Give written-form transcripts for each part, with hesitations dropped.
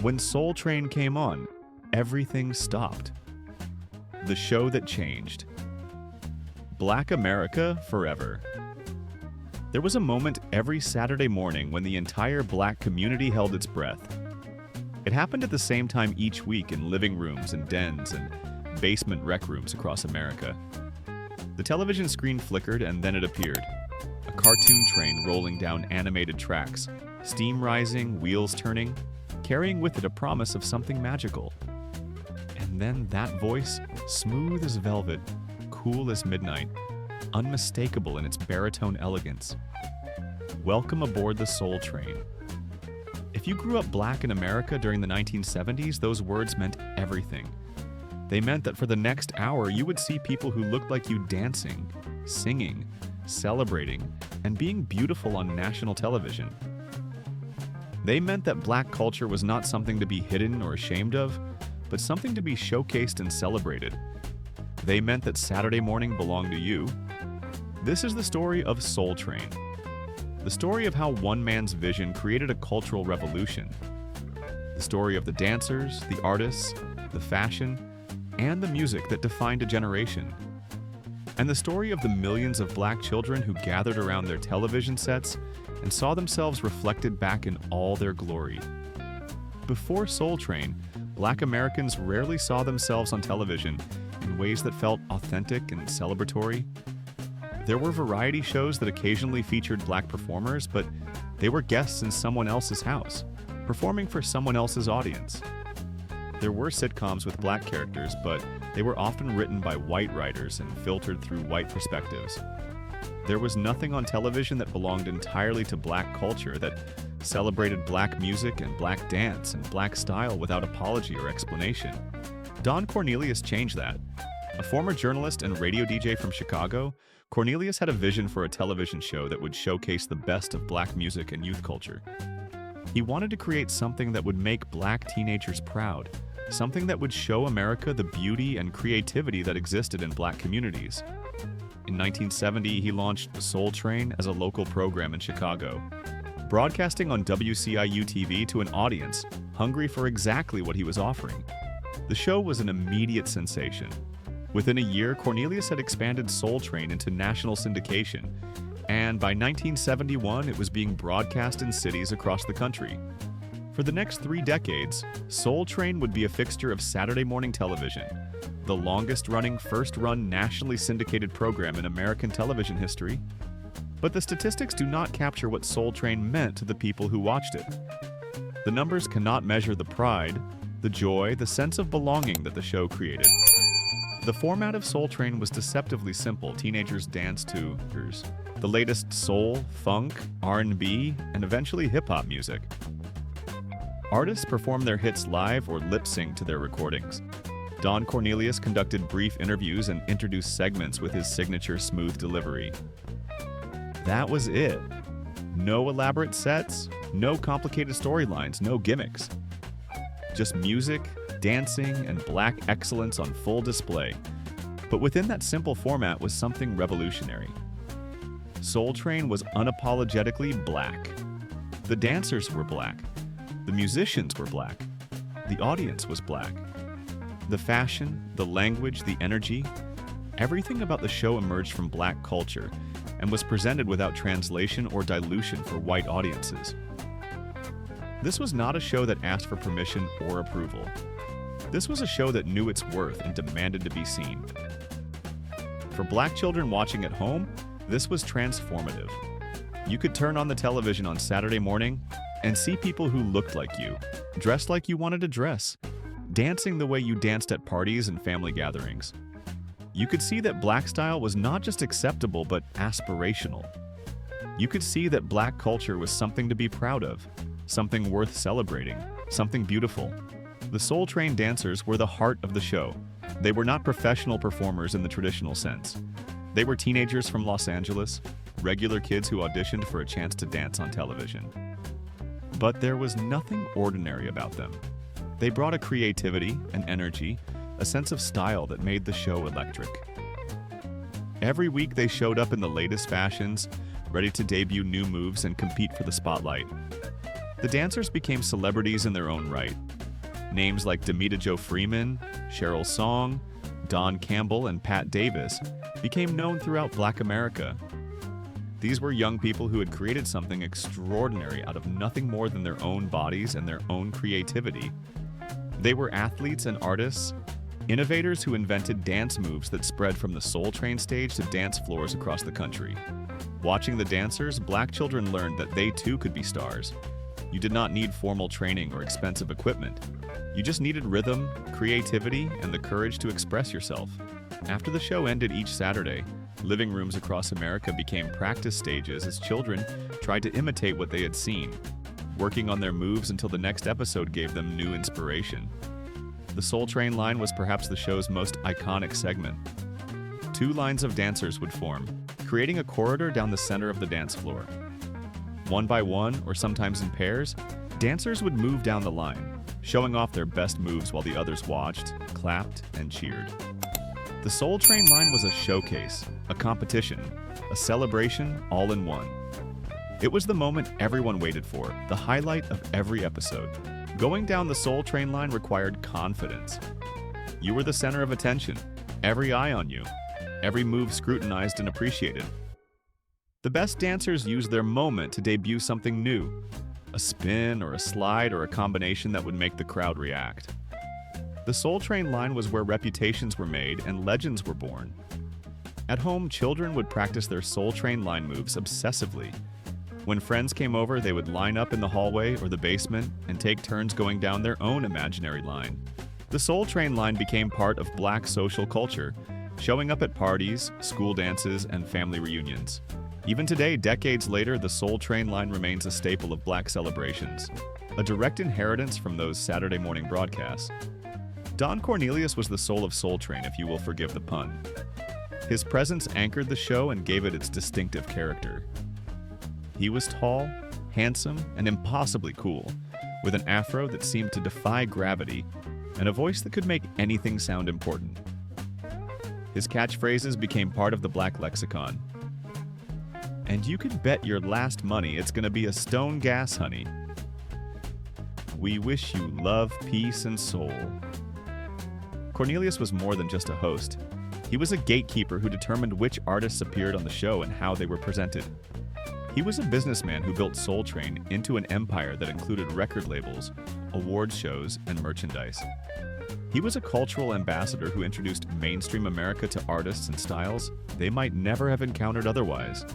When Soul Train came on, everything stopped. The show that changed. Black America forever. There was a moment every Saturday morning when the entire black community held its breath. It happened at the same time each week in living rooms and dens and basement rec rooms across America. The television screen flickered and then it appeared. A cartoon train rolling down animated tracks, steam rising, wheels turning, carrying with it a promise of something magical. And then that voice, smooth as velvet, cool as midnight, unmistakable in its baritone elegance. Welcome aboard the Soul Train. If you grew up black in America during the 1970s, those words meant everything. They meant that for the next hour, you would see people who looked like you dancing, singing, celebrating, and being beautiful on national television. They meant that black culture was not something to be hidden or ashamed of, but something to be showcased and celebrated. They meant that Saturday morning belonged to you. This is the story of Soul Train. The story of how one man's vision created a cultural revolution. The story of the dancers, the artists, the fashion, and the music that defined a generation. And the story of the millions of black children who gathered around their television sets and saw themselves reflected back in all their glory. Before Soul Train, black Americans rarely saw themselves on television in ways that felt authentic and celebratory. There were variety shows that occasionally featured black performers, but they were guests in someone else's house, performing for someone else's audience. There were sitcoms with black characters, but they were often written by white writers and filtered through white perspectives. There was nothing on television that belonged entirely to black culture, that celebrated black music and black dance and black style without apology or explanation. Don Cornelius changed that. A former journalist and radio DJ from Chicago, Cornelius had a vision for a television show that would showcase the best of black music and youth culture. He wanted to create something that would make black teenagers proud, something that would show America the beauty and creativity that existed in black communities. In 1970, he launched Soul Train as a local program in Chicago, broadcasting on WCIU-TV to an audience hungry for exactly what he was offering. The show was an immediate sensation. Within a year, Cornelius had expanded Soul Train into national syndication, and by 1971, it was being broadcast in cities across the country. For the next 3 decades, Soul Train would be a fixture of Saturday morning television, the longest-running, first-run nationally syndicated program in American television history. But the statistics do not capture what Soul Train meant to the people who watched it. The numbers cannot measure the pride, the joy, the sense of belonging that the show created. The format of Soul Train was deceptively simple. Teenagers danced to the latest soul, funk, R&B, and eventually hip-hop music. Artists performed their hits live or lip-sync to their recordings. Don Cornelius conducted brief interviews and introduced segments with his signature smooth delivery. That was it. No elaborate sets, no complicated storylines, no gimmicks. Just music, dancing, and black excellence on full display. But within that simple format was something revolutionary. Soul Train was unapologetically black. The dancers were black. The musicians were black. The audience was black. The fashion, the language, the energy, everything about the show emerged from black culture and was presented without translation or dilution for white audiences. This was not a show that asked for permission or approval. This was a show that knew its worth and demanded to be seen. For black children watching at home, this was transformative. You could turn on the television on Saturday morning and see people who looked like you, dressed like you wanted to dress, dancing the way you danced at parties and family gatherings. You could see that black style was not just acceptable but aspirational. You could see that black culture was something to be proud of, something worth celebrating, something beautiful. The Soul Train dancers were the heart of the show. They were not professional performers in the traditional sense. They were teenagers from Los Angeles, regular kids who auditioned for a chance to dance on television. But there was nothing ordinary about them. They brought a creativity, an energy, a sense of style that made the show electric. Every week they showed up in the latest fashions, ready to debut new moves and compete for the spotlight. The dancers became celebrities in their own right. Names like Demita Jo Freeman, Cheryl Song, Don Campbell, and Pat Davis became known throughout Black America. These were young people who had created something extraordinary out of nothing more than their own bodies and their own creativity. They were athletes and artists, innovators who invented dance moves that spread from the Soul Train stage to dance floors across the country. Watching the dancers, Black children learned that they too could be stars. You did not need formal training or expensive equipment. You just needed rhythm, creativity, and the courage to express yourself. After the show ended each Saturday, living rooms across America became practice stages as children tried to imitate what they had seen, working on their moves until the next episode gave them new inspiration. The Soul Train line was perhaps the show's most iconic segment. Two lines of dancers would form, creating a corridor down the center of the dance floor. One by one, or sometimes in pairs, dancers would move down the line, showing off their best moves while the others watched, clapped, and cheered. The Soul Train line was a showcase, a competition, a celebration all in one. It was the moment everyone waited for, the highlight of every episode. Going down the Soul Train line required confidence. You were the center of attention, every eye on you, every move scrutinized and appreciated. The best dancers used their moment to debut something new, a spin or a slide or a combination that would make the crowd react. The Soul Train line was where reputations were made and legends were born. At home, children would practice their Soul Train line moves obsessively. When friends came over, they would line up in the hallway or the basement and take turns going down their own imaginary line. The Soul Train line became part of Black social culture, showing up at parties, school dances, and family reunions. Even today, decades later, the Soul Train line remains a staple of Black celebrations, a direct inheritance from those Saturday morning broadcasts. Don Cornelius was the soul of Soul Train, if you will forgive the pun. His presence anchored the show and gave it its distinctive character. He was tall, handsome, and impossibly cool, with an afro that seemed to defy gravity and a voice that could make anything sound important. His catchphrases became part of the Black lexicon. And you can bet your last money it's gonna be a stone gas, honey. We wish you love, peace, and soul. Cornelius was more than just a host. He was a gatekeeper who determined which artists appeared on the show and how they were presented. He was a businessman who built Soul Train into an empire that included record labels, awards shows, and merchandise. He was a cultural ambassador who introduced mainstream America to artists and styles they might never have encountered otherwise.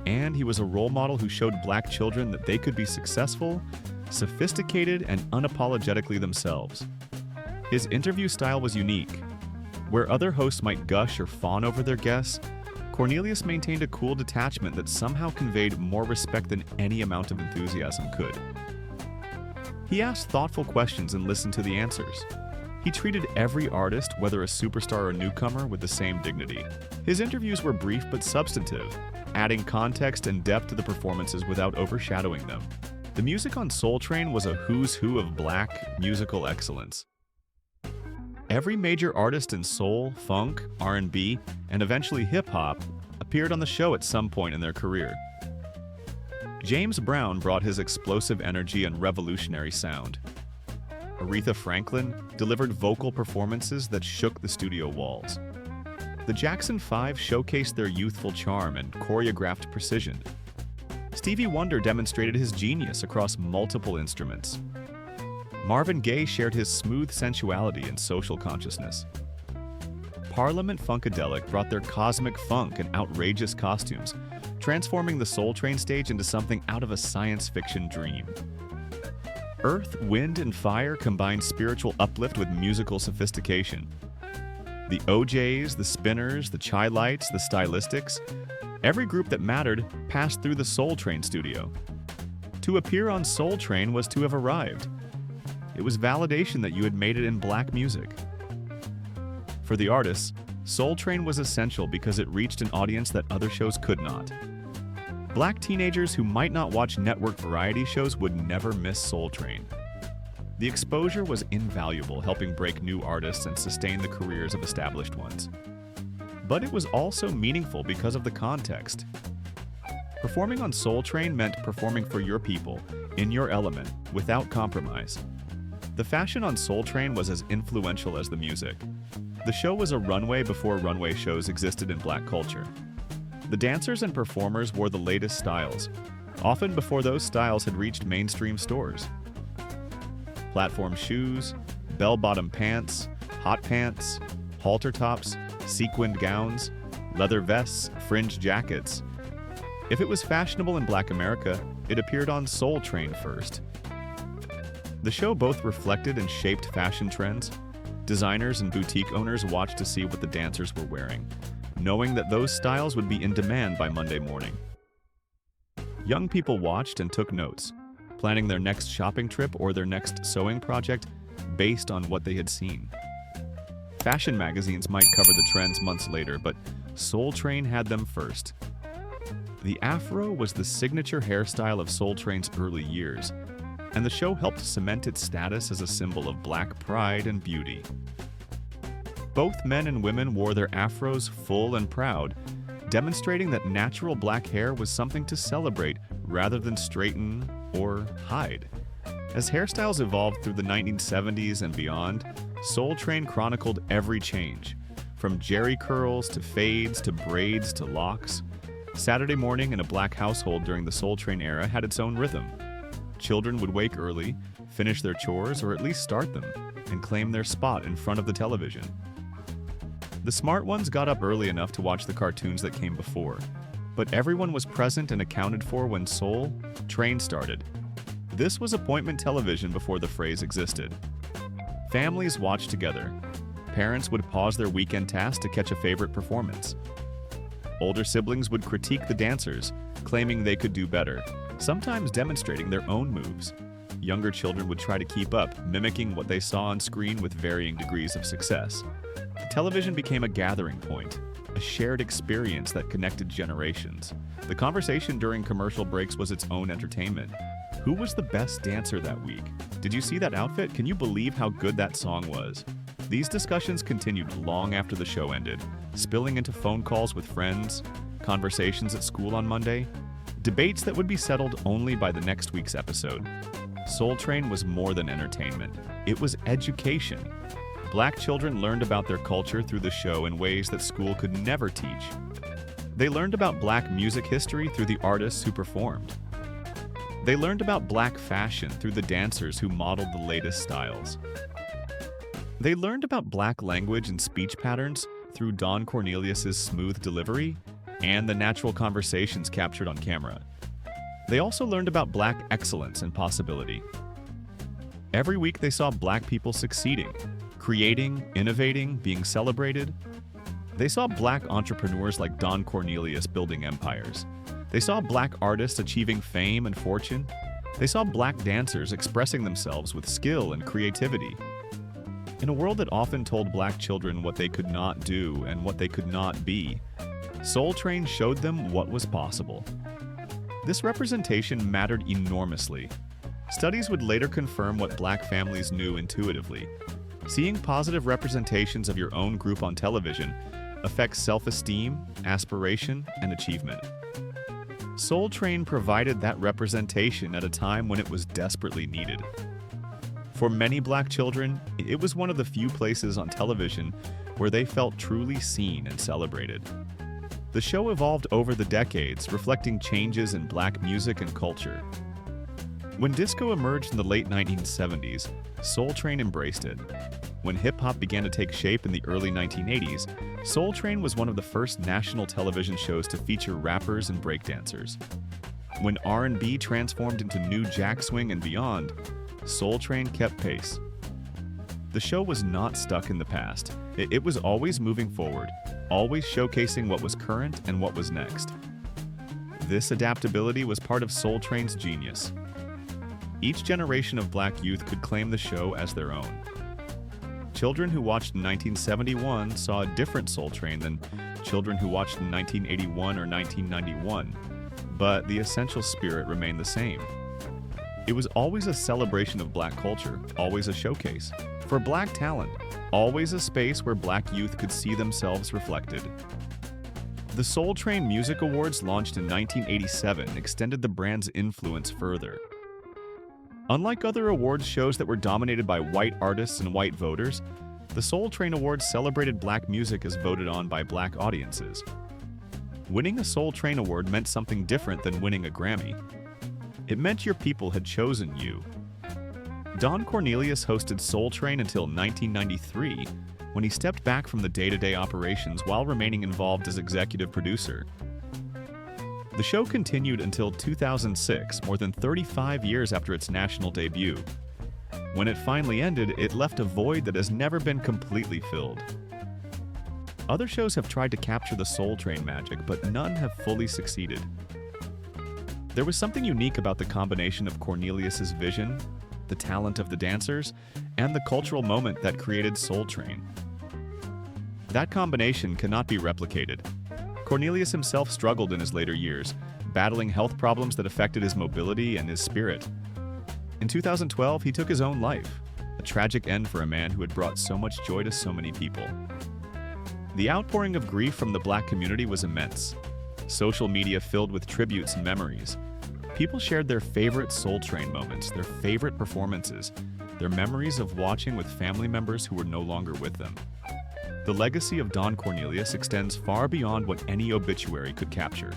And he was a role model who showed Black children that they could be successful, sophisticated, and unapologetically themselves. His interview style was unique. Where other hosts might gush or fawn over their guests, Cornelius maintained a cool detachment that somehow conveyed more respect than any amount of enthusiasm could. He asked thoughtful questions and listened to the answers. He treated every artist, whether a superstar or newcomer, with the same dignity. His interviews were brief but substantive, adding context and depth to the performances without overshadowing them. The music on Soul Train was a who's who of Black musical excellence. Every major artist in soul, funk, R&B, and eventually hip-hop appeared on the show at some point in their career. James Brown brought his explosive energy and revolutionary sound. Aretha Franklin delivered vocal performances that shook the studio walls. The Jackson 5 showcased their youthful charm and choreographed precision. Stevie Wonder demonstrated his genius across multiple instruments. Marvin Gaye shared his smooth sensuality and social consciousness. Parliament Funkadelic brought their cosmic funk and outrageous costumes, transforming the Soul Train stage into something out of a science fiction dream. Earth, Wind, and Fire combined spiritual uplift with musical sophistication. The OJs, the Spinners, the Chai Lights, the Stylistics, every group that mattered passed through the Soul Train studio. To appear on Soul Train was to have arrived. It was validation that you had made it in Black music. For the artists, Soul Train was essential because it reached an audience that other shows could not. Black teenagers who might not watch network variety shows would never miss Soul Train. The exposure was invaluable, helping break new artists and sustain the careers of established ones. But it was also meaningful because of the context. Performing on Soul Train meant performing for your people, in your element, without compromise. The fashion on Soul Train was as influential as the music. The show was a runway before runway shows existed in Black culture. The dancers and performers wore the latest styles, often before those styles had reached mainstream stores. Platform shoes, bell-bottom pants, hot pants, halter tops, sequined gowns, leather vests, fringed jackets. If it was fashionable in Black America, it appeared on Soul Train first. The show both reflected and shaped fashion trends. Designers and boutique owners watched to see what the dancers were wearing, knowing that those styles would be in demand by Monday morning. Young people watched and took notes, planning their next shopping trip or their next sewing project based on what they had seen. Fashion magazines might cover the trends months later, but Soul Train had them first. The afro was the signature hairstyle of Soul Train's early years, and the show helped cement its status as a symbol of Black pride and beauty. Both men and women wore their afros full and proud, demonstrating that natural Black hair was something to celebrate rather than straighten or hide. As hairstyles evolved through the 1970s and beyond, Soul Train chronicled every change, from jerry curls to fades to braids to locks. Saturday morning in a Black household during the Soul Train era had its own rhythm. Children would wake early, finish their chores or at least start them, and claim their spot in front of the television. The smart ones got up early enough to watch the cartoons that came before, but everyone was present and accounted for when Soul Train started. This was appointment television before the phrase existed. Families watched together. Parents would pause their weekend tasks to catch a favorite performance. Older siblings would critique the dancers, claiming they could do better, sometimes demonstrating their own moves. Younger children would try to keep up, mimicking what they saw on screen with varying degrees of success. The television became a gathering point, a shared experience that connected generations. The conversation during commercial breaks was its own entertainment. Who was the best dancer that week? Did you see that outfit? Can you believe how good that song was? These discussions continued long after the show ended, spilling into phone calls with friends, conversations at school on Monday, debates that would be settled only by the next week's episode. Soul Train was more than entertainment. It was education. Black children learned about their culture through the show in ways that school could never teach. They learned about Black music history through the artists who performed. They learned about Black fashion through the dancers who modeled the latest styles. They learned about Black language and speech patterns through Don Cornelius' smooth delivery and the natural conversations captured on camera. They also learned about Black excellence and possibility. Every week they saw Black people succeeding, creating, innovating, being celebrated. They saw Black entrepreneurs like Don Cornelius building empires. They saw Black artists achieving fame and fortune. They saw Black dancers expressing themselves with skill and creativity. In a world that often told Black children what they could not do and what they could not be, Soul Train showed them what was possible. This representation mattered enormously. Studies would later confirm what Black families knew intuitively. Seeing positive representations of your own group on television affects self-esteem, aspiration, and achievement. Soul Train provided that representation at a time when it was desperately needed. For many Black children, it was one of the few places on television where they felt truly seen and celebrated. The show evolved over the decades, reflecting changes in Black music and culture. When disco emerged in the late 1970s, Soul Train embraced it. When hip-hop began to take shape in the early 1980s, Soul Train was one of the first national television shows to feature rappers and breakdancers. When R&B transformed into new jack swing and beyond, Soul Train kept pace. The show was not stuck in the past. It was always moving forward, always showcasing what was current and what was next. This adaptability was part of Soul Train's genius. Each generation of Black youth could claim the show as their own. Children who watched in 1971 saw a different Soul Train than children who watched in 1981 or 1991, but the essential spirit remained the same. It was always a celebration of Black culture, always a showcase for Black talent, always a space where Black youth could see themselves reflected. The Soul Train Music Awards, launched in 1987, extended the brand's influence further. Unlike other awards shows that were dominated by white artists and white voters, the Soul Train Awards celebrated black music as voted on by black audiences. Winning a Soul Train Award meant something different than winning a Grammy. It meant your people had chosen you. Don Cornelius hosted Soul Train until 1993, when he stepped back from the day-to-day operations while remaining involved as executive producer. The show continued until 2006, more than 35 years after its national debut. When it finally ended, it left a void that has never been completely filled. Other shows have tried to capture the Soul Train magic, but none have fully succeeded. There was something unique about the combination of Cornelius's vision, the talent of the dancers, and the cultural moment that created Soul Train. That combination cannot be replicated. Cornelius himself struggled in his later years, battling health problems that affected his mobility and his spirit. In 2012, he took his own life, a tragic end for a man who had brought so much joy to so many people. The outpouring of grief from the black community was immense. Social media filled with tributes and memories. People shared their favorite Soul Train moments, their favorite performances, their memories of watching with family members who were no longer with them. The legacy of Don Cornelius extends far beyond what any obituary could capture.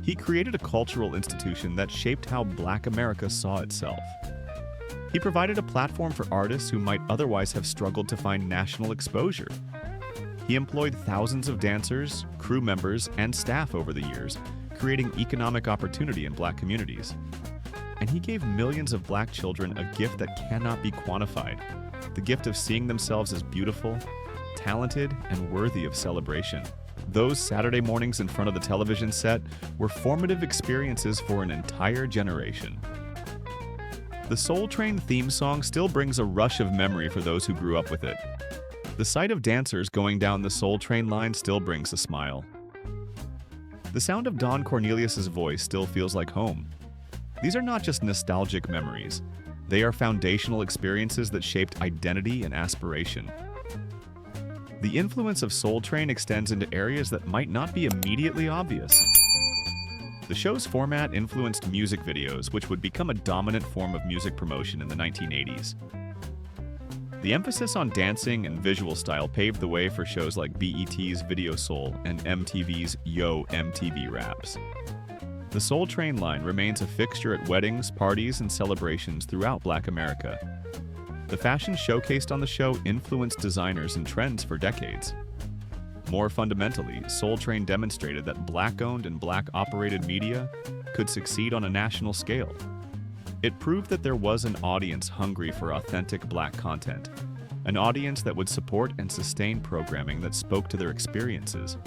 He created a cultural institution that shaped how Black America saw itself. He provided a platform for artists who might otherwise have struggled to find national exposure. He employed thousands of dancers, crew members, and staff over the years, creating economic opportunity in Black communities. And he gave millions of Black children a gift that cannot be quantified, the gift of seeing themselves as beautiful, talented, and worthy of celebration. Those Saturday mornings in front of the television set were formative experiences for an entire generation. The Soul Train theme song still brings a rush of memory for those who grew up with it. The sight of dancers going down the Soul Train line still brings a smile. The sound of Don Cornelius's voice still feels like home. These are not just nostalgic memories. They are foundational experiences that shaped identity and aspiration. The influence of Soul Train extends into areas that might not be immediately obvious. The show's format influenced music videos, which would become a dominant form of music promotion in the 1980s. The emphasis on dancing and visual style paved the way for shows like BET's Video Soul and MTV's Yo! MTV Raps. The Soul Train line remains a fixture at weddings, parties, and celebrations throughout Black America. The fashion showcased on the show influenced designers and trends for decades. More fundamentally, Soul Train demonstrated that Black-owned and Black-operated media could succeed on a national scale. It proved that there was an audience hungry for authentic Black content, an audience that would support and sustain programming that spoke to their experiences.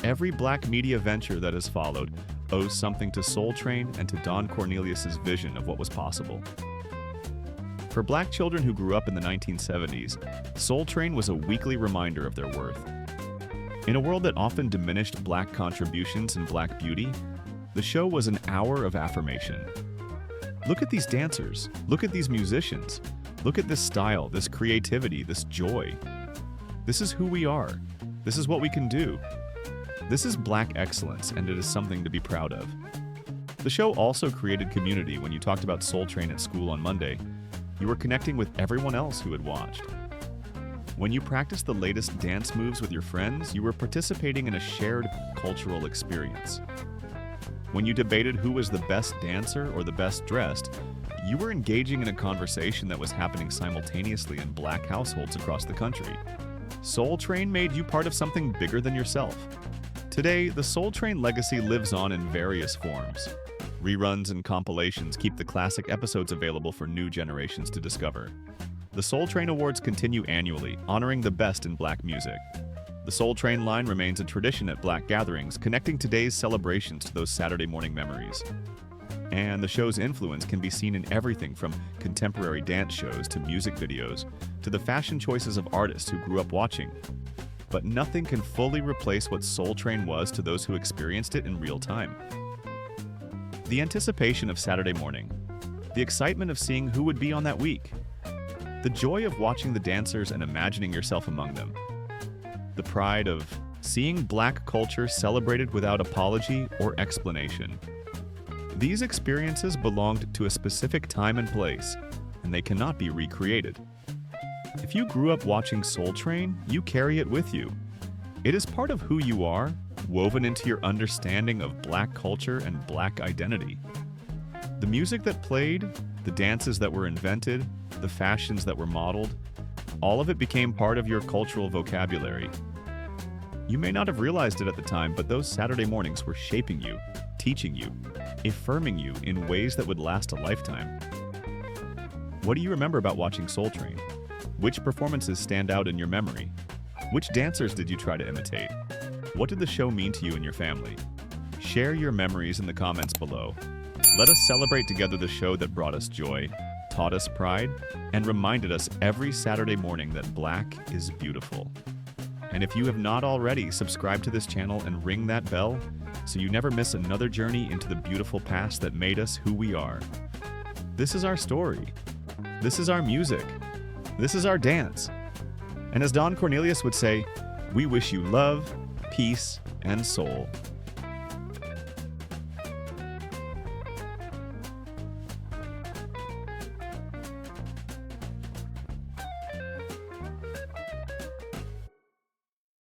Every Black media venture that has followed owes something to Soul Train and to Don Cornelius's vision of what was possible. For Black children who grew up in the 1970s, Soul Train was a weekly reminder of their worth. In a world that often diminished Black contributions and Black beauty, the show was an hour of affirmation. Look at these dancers. Look at these musicians. Look at this style, this creativity, this joy. This is who we are. This is what we can do. This is Black excellence, and it is something to be proud of. The show also created community. When you talked about Soul Train at school on Monday, you were connecting with everyone else who had watched. When you practiced the latest dance moves with your friends, you were participating in a shared cultural experience. When you debated who was the best dancer or the best dressed, you were engaging in a conversation that was happening simultaneously in Black households across the country. Soul Train made you part of something bigger than yourself. Today, the Soul Train legacy lives on in various forms. Reruns and compilations keep the classic episodes available for new generations to discover. The Soul Train Awards continue annually, honoring the best in Black music. The Soul Train line remains a tradition at Black gatherings, connecting today's celebrations to those Saturday morning memories. And the show's influence can be seen in everything from contemporary dance shows to music videos, to the fashion choices of artists who grew up watching. But nothing can fully replace what Soul Train was to those who experienced it in real time. The anticipation of Saturday morning, the excitement of seeing who would be on that week, the joy of watching the dancers and imagining yourself among them, the pride of seeing Black culture celebrated without apology or explanation. These experiences belonged to a specific time and place, and they cannot be recreated. If you grew up watching Soul Train, you carry it with you. It is part of who you are, woven into your understanding of Black culture and Black identity. The music that played, the dances that were invented, the fashions that were modeled, all of it became part of your cultural vocabulary. You may not have realized it at the time, but those Saturday mornings were shaping you, teaching you, affirming you in ways that would last a lifetime. What do you remember about watching Soul Train? Which performances stand out in your memory? Which dancers did you try to imitate? What did the show mean to you and your family? Share your memories in the comments below. Let us celebrate together the show that brought us joy, taught us pride, and reminded us every Saturday morning that Black is beautiful. And if you have not already, subscribe to this channel and ring that bell so you never miss another journey into the beautiful past that made us who we are. This is our story. This is our music. This is our dance. And as Don Cornelius would say, we wish you love, peace, and soul.